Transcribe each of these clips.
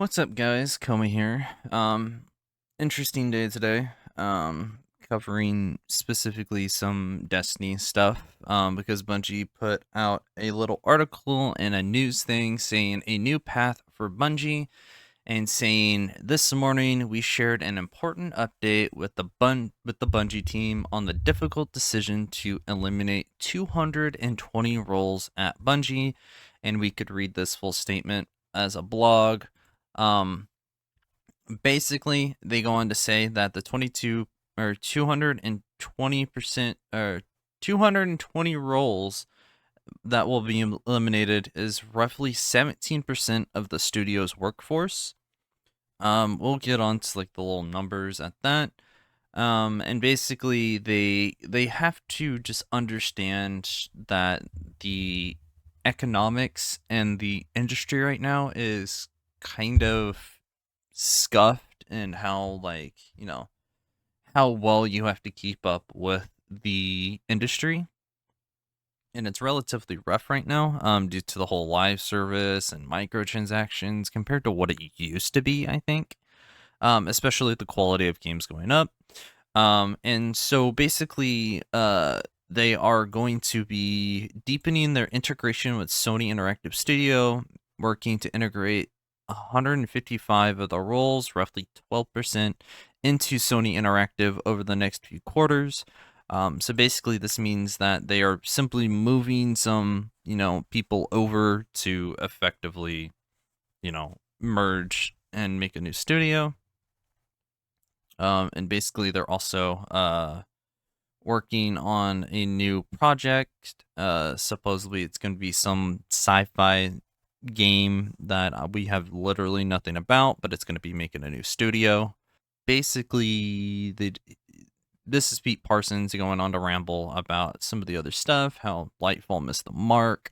What's up, guys? Comey here. Interesting day today. Covering specifically some Destiny stuff. Because Bungie put out a little article and a news thing saying a new path for Bungie, and saying this morning we shared an important update with the Bungie team on the difficult decision to eliminate 220 roles at Bungie, and we could read this full statement as a blog. Um, Basically, they go on to say that the 22 or 220% or 220 roles that will be eliminated is roughly 17% of the studio's workforce. We'll get on to like the little numbers at that. And basically they have to just understand that the economics and the industry right now is kind of scuffed, and how, like, how well you have to keep up with the industry, and it's relatively rough right now, due to the whole live service and microtransactions compared to what it used to be, I think. Especially the quality of games going up. And so basically, they are going to be deepening their integration with Sony Interactive Studio, working to integrate 155 of the roles, roughly 12%, into Sony Interactive over the next few quarters. So basically, this means that they are simply moving some, people over to effectively, merge and make a new studio. And basically, they're also working on a new project. Supposedly, it's going to be some sci-fi game that we have literally nothing about, but it's going to be making a new studio. Basically, this is Pete Parsons going on to ramble about some of the other stuff, how Lightfall missed the mark,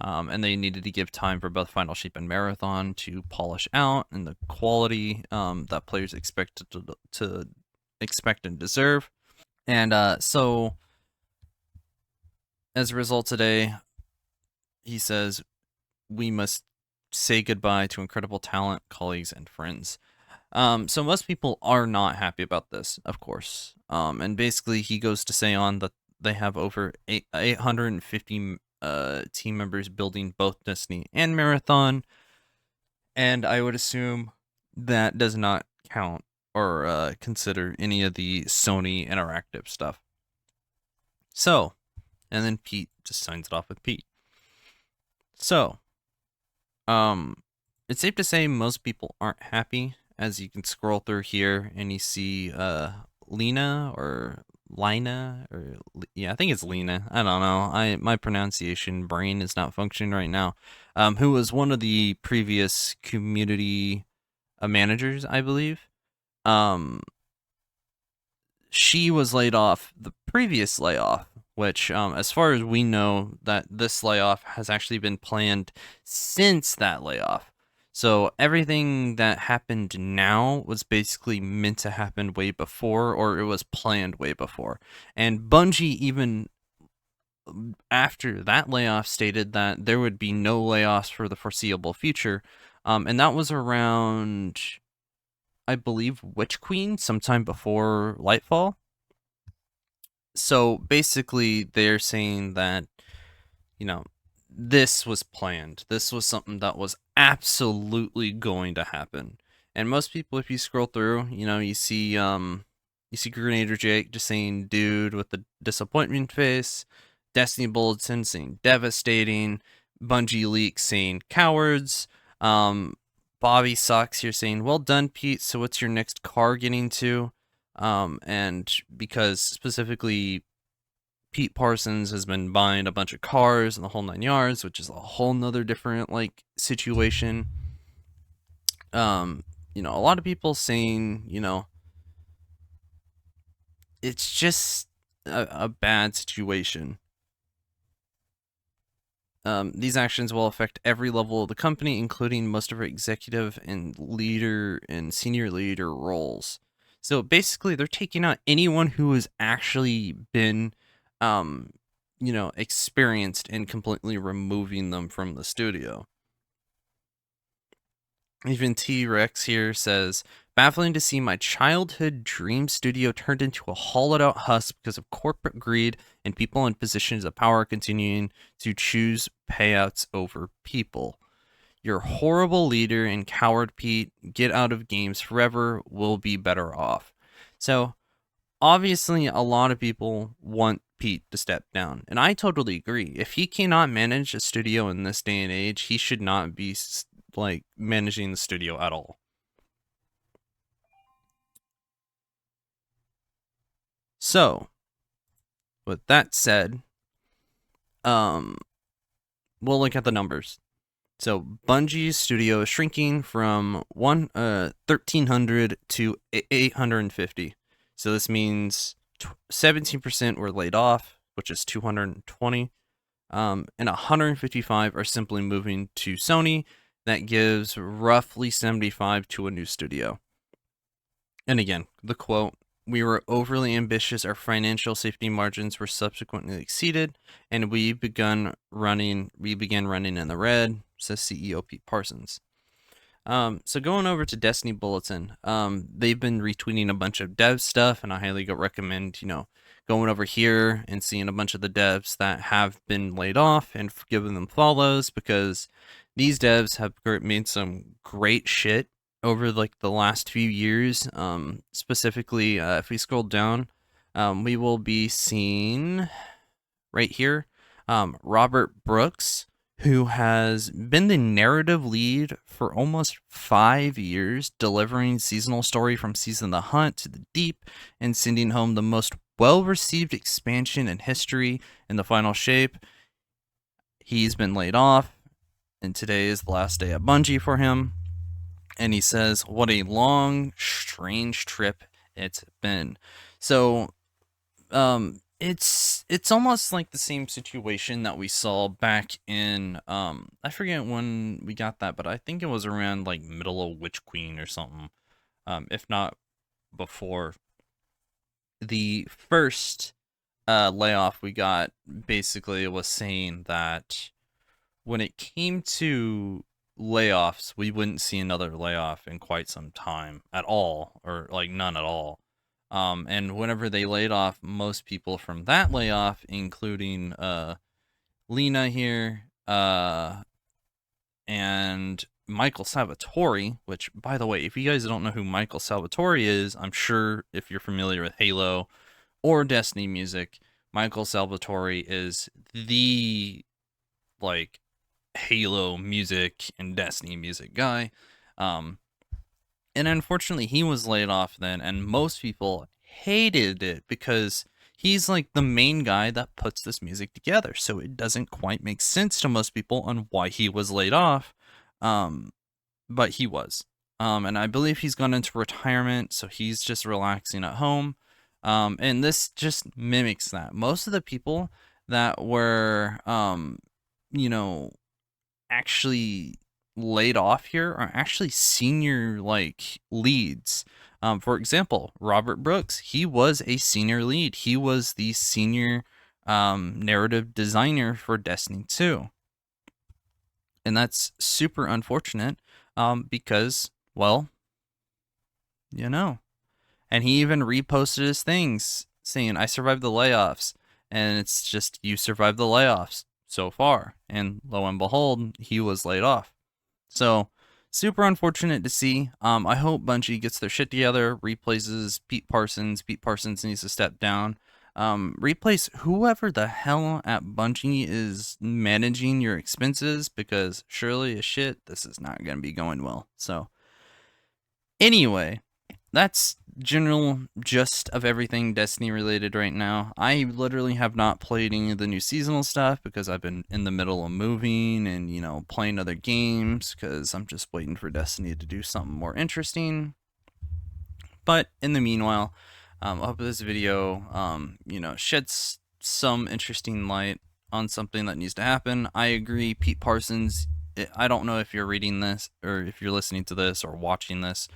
and they needed to give time for both Final Shape and Marathon to polish out and the quality that players expect to expect and deserve. And so, as a result, today he says we must say goodbye to incredible talent, colleagues, and friends. So most people are not happy about this, of course. And basically, he goes to say on that they have over 850 team members building both Destiny and Marathon, and I would assume that does not count or consider any of the Sony Interactive stuff. So, and then Pete just signs it off with Pete. So, it's safe to say most people aren't happy, as you can scroll through here and you see Lena or Lina, or yeah, I think it's Lena. I don't know. My pronunciation brain is not functioning right now. Who was one of the previous community managers, I believe. Um, she was laid off the previous layoff, which, as far as we know, that this layoff has actually been planned since that layoff. So everything that happened now was basically meant to happen way before, or it was planned way before. And Bungie, even after that layoff, stated that there would be no layoffs for the foreseeable future. And that was around, I believe, Witch Queen, sometime before Lightfall. So basically, they're saying that, this was planned. This was something that was absolutely going to happen. And most people, if you scroll through, you see Grenader Jake just saying "dude" with the disappointment face, Destiny Bulletin saying "devastating," Bungie Leaks saying "cowards," Bobby Socks here saying "well done, Pete. So what's your next car getting to?" And because specifically Pete Parsons has been buying a bunch of cars and the whole 9 yards, which is a whole nother different situation. A lot of people saying, it's just a bad situation. These actions will affect every level of the company, including most of our executive and leader and senior leader roles. So basically, they're taking out anyone who has actually been, experienced, and completely removing them from the studio. Even T-Rex here says, baffling to see my childhood dream studio turned into a hollowed out husk because of corporate greed and people in positions of power continuing to choose payouts over people. Your horrible leader and coward Pete, get out of games forever, will be better off. So, obviously, a lot of people want Pete to step down, and I totally agree. If he cannot manage a studio in this day and age, he should not be like managing the studio at all. So, with that said, we'll look at the numbers. So Bungie's studio is shrinking from 1,300 to 850. So this means 17% were laid off, which is 220, and 155 are simply moving to Sony. That gives roughly 75 to a new studio. And again, the quote, we were overly ambitious, our financial safety margins were subsequently exceeded, and we began running in the red, says CEO Pete Parsons. So going over to Destiny Bulletin, they've been retweeting a bunch of dev stuff, and I highly recommend, going over here and seeing a bunch of the devs that have been laid off and giving them follows, because these devs have made some great shit over like the last few years. Specifically, if we scroll down, we will be seeing right here, Robert Brooks, who has been the narrative lead for almost 5 years, delivering seasonal story from Season of the Hunt to the Deep, and sending home the most well-received expansion in history in the final shape. He's been laid off, and today is the last day at Bungie for him. And he says, what a long, strange trip it's been. So, it's almost like the same situation that we saw back in, I forget when we got that, but I think it was around like middle of Witch Queen or something, if not before. The first layoff we got basically was saying that when it came to layoffs, we wouldn't see another layoff in quite some time at all, or like none at all. And whenever they laid off most people from that layoff, including Lena here, and Michael Salvatore, which, by the way, if you guys don't know who Michael Salvatore is, I'm sure if you're familiar with Halo or Destiny music, Michael Salvatore is the, like, Halo music and Destiny music guy. And unfortunately, he was laid off then, and most people hated it because he's like the main guy that puts this music together. So it doesn't quite make sense to most people on why he was laid off. But he was. And I believe he's gone into retirement, so he's just relaxing at home. And this just mimics that. Most of the people that were, actually laid off here are actually senior like leads. For example, Robert Brooks, he was a senior lead. He was the senior narrative designer for Destiny 2. And that's super unfortunate because, well, and he even reposted his things saying, I survived the layoffs. And it's just, you survived the layoffs so far. And lo and behold, he was laid off. So, super unfortunate to see. I hope Bungie gets their shit together, replaces Pete Parsons. Pete Parsons needs to step down. Replace whoever the hell at Bungie is managing your expenses, because surely as shit, this is not going to be going well. So, anyway, that's general gist of everything Destiny related right now. I literally have not played any of the new seasonal stuff because I've been in the middle of moving and, playing other games because I'm just waiting for Destiny to do something more interesting. But in the meanwhile, I hope this video, sheds some interesting light on something that needs to happen. I agree, Pete Parsons, I don't know if you're reading this or if you're listening to this or watching this,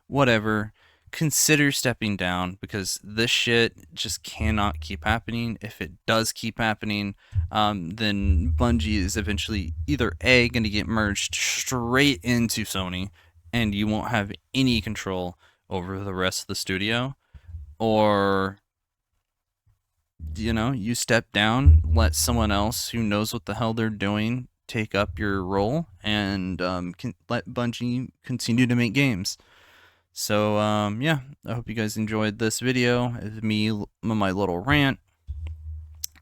whatever, consider stepping down because this shit just cannot keep happening. If it does keep happening, then Bungie is eventually either A, going to get merged straight into Sony, and you won't have any control over the rest of the studio, or you step down, let someone else who knows what the hell they're doing take up your role, and let Bungie continue to make games. So yeah, I hope you guys enjoyed this video. It's me, my little rant,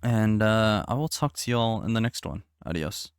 and I will talk to y'all in the next one. Adios.